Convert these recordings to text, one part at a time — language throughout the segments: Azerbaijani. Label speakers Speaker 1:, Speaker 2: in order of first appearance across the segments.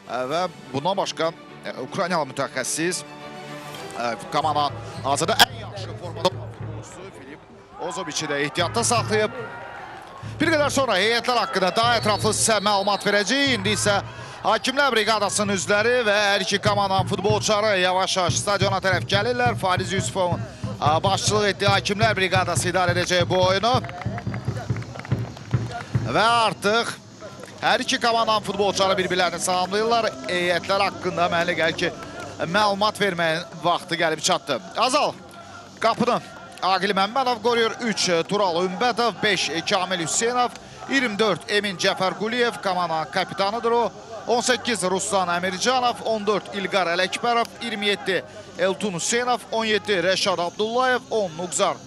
Speaker 1: və bundan başqa Ukraynalı mütəxəssis komandanın hazırda ən yaxşı formada olan futbolçusu Filip Ozoviçi də ehtiyatda saxlayıb. Bir qədər sonra heyətlər haqqında daha ətraflı sizə məlumat verəcək. İndi isə Hakimlər Briqadasının üzvləri və hər iki komandanın futbolçuları yavaş-yavaş stadiona tərəf gəlirlər. Fariz Yusufovun başçılıq etdiyi Hakimlər Briqadası idarə edəcək bu oyunu. Və artıq hər iki komandanın futbolçuları bir-birlərini salamlayırlar. Heyətlər haqqında mənə gəlir ki, məlumat verməyin vaxtı gəlib çatdı. Azal, qapını Aqil Məmmədov qoruyur. 3 Tural Ümbətov, 5 Kamil Hüseynov, 24 Emin Cəfərquliyev komandanın kapitanıdır o. 18 Ruslan Əmircanov, 14 İlqar Ələkbərov, 27 Eltun Hüseynov, 17 Rəşad Abdullayev, 10 Nuqzar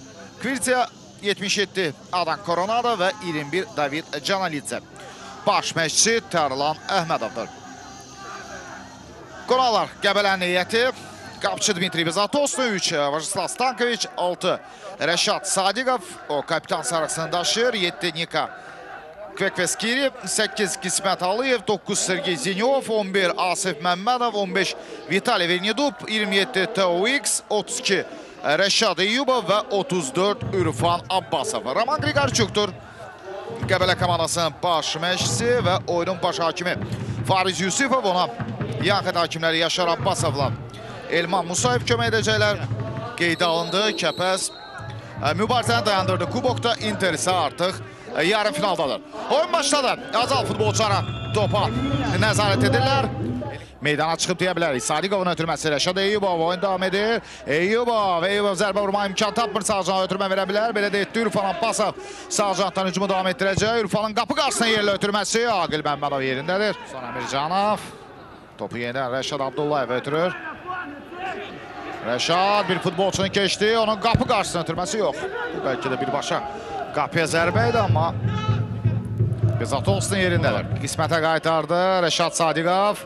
Speaker 1: Kvirtiya, 77 Adan Koronada və 21 David Canalidze. Baş məşqçi Tərlan Əhmədovdur. Qonaqlar Qəbələnin heyəti. Qapçı Dmitri Bezatoslu, 3 Vajislav Stankoviç, 6 Rəşad Sadiqov, o kapitan sarıqsını daşıyır, 7 Nika Kvekveskiri, 8 Qismət Aliyev, 9 Sergey Zinyov, 11 Asif Məmmədov, 15 Vitali Vernidub, 27 TOX, 32 Rəşad Eyyubov və 34 Ürfan Abbasov. Roman Qriqorçukdur Qəbələ komandasının baş məşqçisi və oyunun baş hakimi Fariz Yusufov, ona yaxın hakimləri Yaşar Abbasovla Elman Musayev kömək edəcəklər. Qeydə alındı, Kəpəz mübarizəni dayandırdı. Kubokda Inter isə artıq yarım finaldadır. Oyun başladı. Azal futbolçulara topa nəzarət edirlər. Meydana çıxıb deyə bilərik. Sadiqovun ötürməsi Rəşad Eyyubov oyun davam edir. Eyyubov zərbə vurma imkan tapmır. Sağcana ötürmə verə bilər. Belə də etdi. Ürfan Abbasov sağcandan hücumu davam etdirəcək. Ürfanın qapı qarşısına yerlə ötürməsi. Aqil Məmmədov yerindədir. Sonra Əmircanov. Topu yenidən Rəşad Abdullayev ötürür. Rəşad bir futbolçunun keçdi. Onun qapı qarşısına ötürməsi yox. Bu bəlkə də birbaşa qapıya zərbə idi, amma Bezatos'un yerindədir. Qismətə qaytardı Rəşad Sadiqov.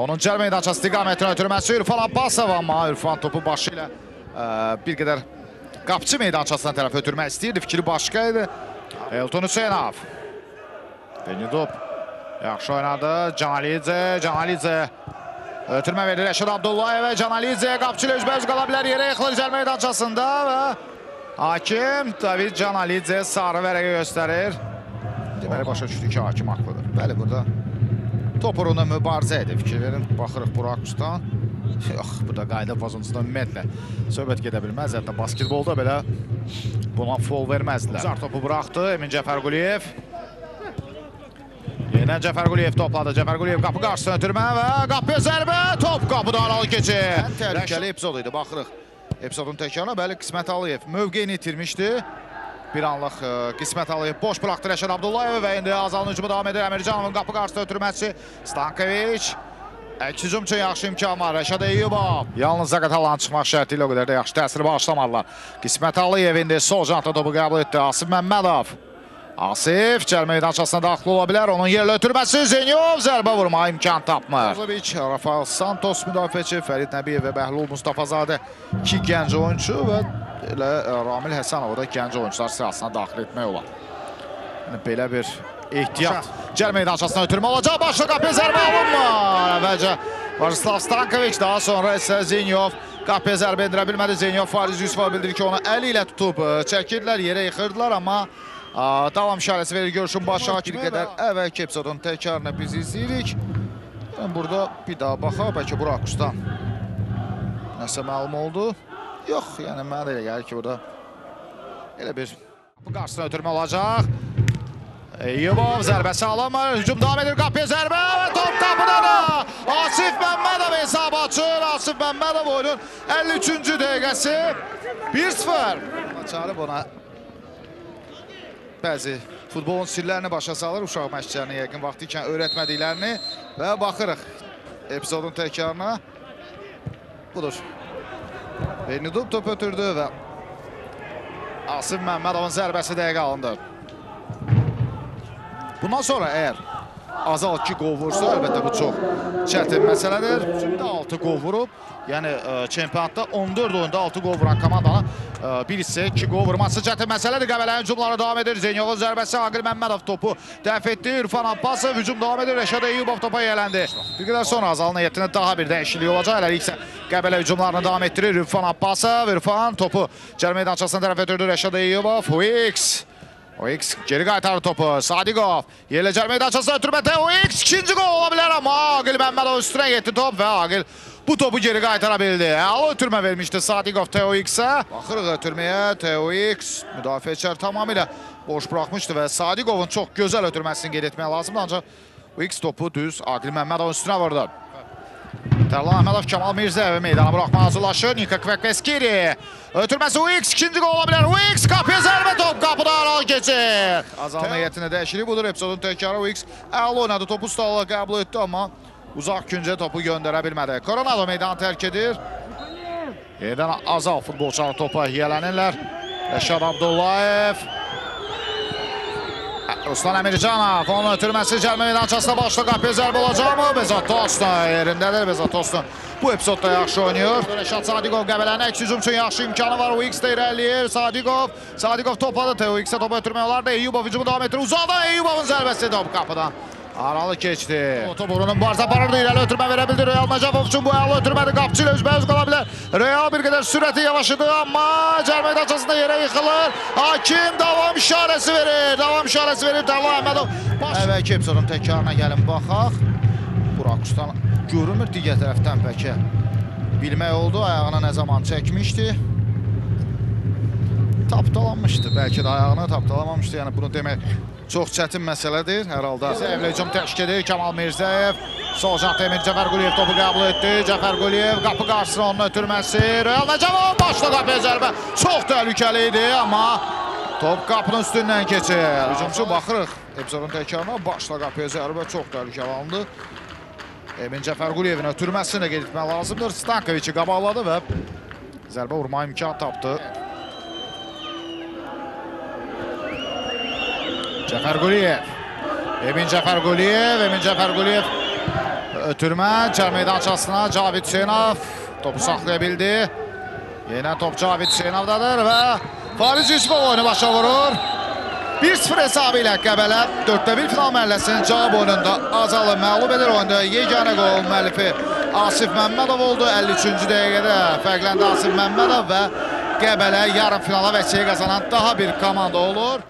Speaker 1: Onun cəl meydançası istiqamətini ötürməsi Ürfan Abbasov, amma Ürfan topu başı ilə bir qədər qapçı meydançasına tərəf ötürmək istəyirdi. Fikri başqa idi. Elton Hüseynov. Vernidub yaxşı oynadı. Canalidze ötürmə verir Rəşad Abdullayev və Canalidze qapçı ilə üzbəüz qala bilər. Yerə yıxılır cəl meydançasında və hakim David Canalidze sarı vərəqə göstərir. Deməli, başa düşdük ki, hakim haqlıdır. Bəli, burada top uğrunda mübarizə edir. Fikir verin, baxırıq bu rakusdan. Yox, burada qayda pozuntusunda ümumiyyətlə söhbət gedə bilməz. Hətta basketbolda belə buna fol verməzdilər. Uzar topu buraxdı Emin Cəfərquliyev. Yenə Cəfərquliyev topladı. Cəfərquliyev qapı qarşısına ötürmə və qapıya zərbə. Top qapıda aralı keçir. Təhlükəli epizod idi, baxırıq. Epizodun təkrarına, bəli, Qismət Aliyev mövqeyini itirmişdi. Bir anlıq Qismət Aliyev boş bıraxdı Rəşad Abdullayev və indi Azalın hücumu davam edir. Əmircanovun qapı qarşısında ötürməsi Stankoviç. Əks hücum üçün yaxşı imkan var. Rəşad Eyyubov. Yalnız Zaqatalanın çıxmaq şərti ilə o qədər də yaxşı təsiri bağışlamadılar. Qismət Aliyev indi sol cantda topu qəbul etdi. Asif Məmmədov. Asif cəl meydançasına daxil ola bilər. Onun yerlə ötürməsi Zenyov zərbə vurma imkan tapmır. Rafael Santos müdafiəçi, Fərid Nəbiyev və Bəhlul Mustafazadə 2 gənc oyuncu və elə Ramil Həsənov da gənc oyuncular sırasına daxil etmək olar. Yəni, belə bir ehtiyat. Cəl meydançasına ötürmə olacaq. Başla qapıya zərbə alınmır. Əvvəlcə Vajislav Stankoviç, daha sonra isə Zenyov qapıya zərbə endirə bilmədi. Zenyov Fariz Yusufova bildirir ki, onu əli ilə tutub çəkirlər, yerə yıxırdılar, amma davam işarəsi verir görüşün başı hakimi qədər əvvəlki epizodun təkrarını biz izləyirik. Burada bir daha baxaq, bəlkə bu rakusdan nəsə məlum oldu. Yox, yəni mənə elə gəlir ki, burada elə bir qarşısına ötürmə olacaq. Eyyubov zərbəsi alınmır, hücum davam edir, qapıya zərbə və top qapıdadır. Asif Məmmədov hesab açır. Asif Məmmədov oyunun 53-cü dəqiqəsi 1-0. Çağırıb ona bəzi futbolun sirlərini başa salır, uşaq məşqçilərini yəqin vaxtı ikən öyrətmədiklərini və baxırıq epizodun təkrarına. Budur. Vernidub top ötürdü və Asif Məmmədovun zərbəsi dəqiqə alındı. Bundan sonra əgər Azal 2 qol vursa, əlbəttə bu çox çətin məsələdir. Şimdi 6 qol vurub, yəni çempionatda 14 oyunda 6 qol vuran komandanın Bir hissə 2 qol vurması çətin məsələdir. Qəbələnin hücumları davam edir. Zeynalov zərbəsi, Aqil Məmmədov topu dəf etdi. İrfan Abbasov hücum davam edir. Rəşad Eyyubov topa yələndi. Bir qədər sonra Azalın heyətində daha bir dəyişiklik olacaq. Hələlik isə Qəbələ hücumlarını davam etdirir. İrfan Abbasov, İrfan topu cərimə meydançasına tərəf ötürdü. Rəşad Eyyubov, Wix geri qaytardı topu. Sadiqov yerlə cərimə meydançasına ötürməkdə. Wix ikinci qol ola bilər amma Aqil Məmmədov üstünə getdi top və Aqil bu topu geri qaytara bildi. Əla ötürmə vermişdi Sadiqov TOX-ə. Baxırıq ötürməyə. TOX müdafiəçilər tamamilə boş buraxmışdı və Sadiqovun çox gözəl ötürməsini qeyd etmək lazımdır. Ancaq Wix topu düz Aqil Məmmədov üstünə vurdu. Tərlan Əhmədov Kamal Mirzəyevi meydana buraxmağa hazırlaşır. Nika Kvekveskiri. Ötürməsi Wix ikinci qol ola bilər. Wix qapıya zərbə top qapıda aralı keçir. Azalın heyətində dəyişiklik budur. Epizodun təkrarı Wix əla oynadı. Topu ustalığa qəbul etdi amma uzaq küncə topu göndərə bilmədi. Coronado meydanı tərk edir. Yerdən Azal futbolçuları topa yiyələnirlər. Rəşad Abdullayev. Ruslan Əmircanov. Onun ötürməsi cərimə meydançasına başlı qapıya zərbə olacaq mı? Bezat Tostan yerindədir. Bezat Tostan bu epizodda yaxşı oynayır. Rəşad Sadiqov Qəbələnin əks hücum üçün yaxşı imkanı var. Wix də irəliyir. Sadiqov topladı. Teox'ə topu ötürmək olardı. Eyyubov hücumu davam etdirir. Uzaqdan Eyyubovun zərbəsi top qapıdan. Aralı keçdi. Otoborunun barza aparırdı. İrəli ötürmə verə bildi. Real Məcavov üçün bu əla ötürmədi. Qapçı ilə üzbəüz qala bilər. Real bir qədər sürəti yavaşıdı amma cərimə meydançasında yerə yıxılır. Hakim davam işarəsi verir. Tərlan Əhmədov. Əvvəlki epizodun təkrarına gəlin baxaq. Bu rakusdan görünmür digər tərəfdən bəlkə bilmək oldu. Ayağına nə zaman çəkmişdi. Tapdalanmışdı. Bəlkə də ayağını tapdalamamışdı. Yəni bunu demək çox çətin məsələdir hər halda. Evlə hücum təşkil edir Kamal Mirzəyev. Sol cəhtə Emir Cəfərquliyev topu qəbul etdi. Cəfərquliyev qapı qarşısına onun ötürməsi. Real Məcavov başla qapıya zərbə. Çox təhlükəli idi amma top qapının üstündən keçir. Hücumçu baxırıq epizodun təkrarına. Başla qapıya zərbə çox təhlükəli alındı. Emin Cəfərquliyevin ötürməsini də qeyd etmək lazımdır. Stankoviçi qabaqladı və zərbə vurma imkan tapdı. Cəfərquliyev. Emin Cəfərquliyev ötürmə cərimə meydançasına Cavid Hüseynov topu saxlaya bildi. Yenə top Cavid Hüseynovdadır və Fariz Yusufov oyunu başa vurur. 1-0 hesabı ilə Qəbələ 4-1 final mərhələsinin cavab oyununda Azalı məğlub edir. Oyunda yeganə qol müəllifi Asif Məmmədov oldu. 53-cü dəqiqədə fərqləndi Asif Məmmədov və Qəbələ yarım finala vəsiqə qazanan daha bir komanda olur.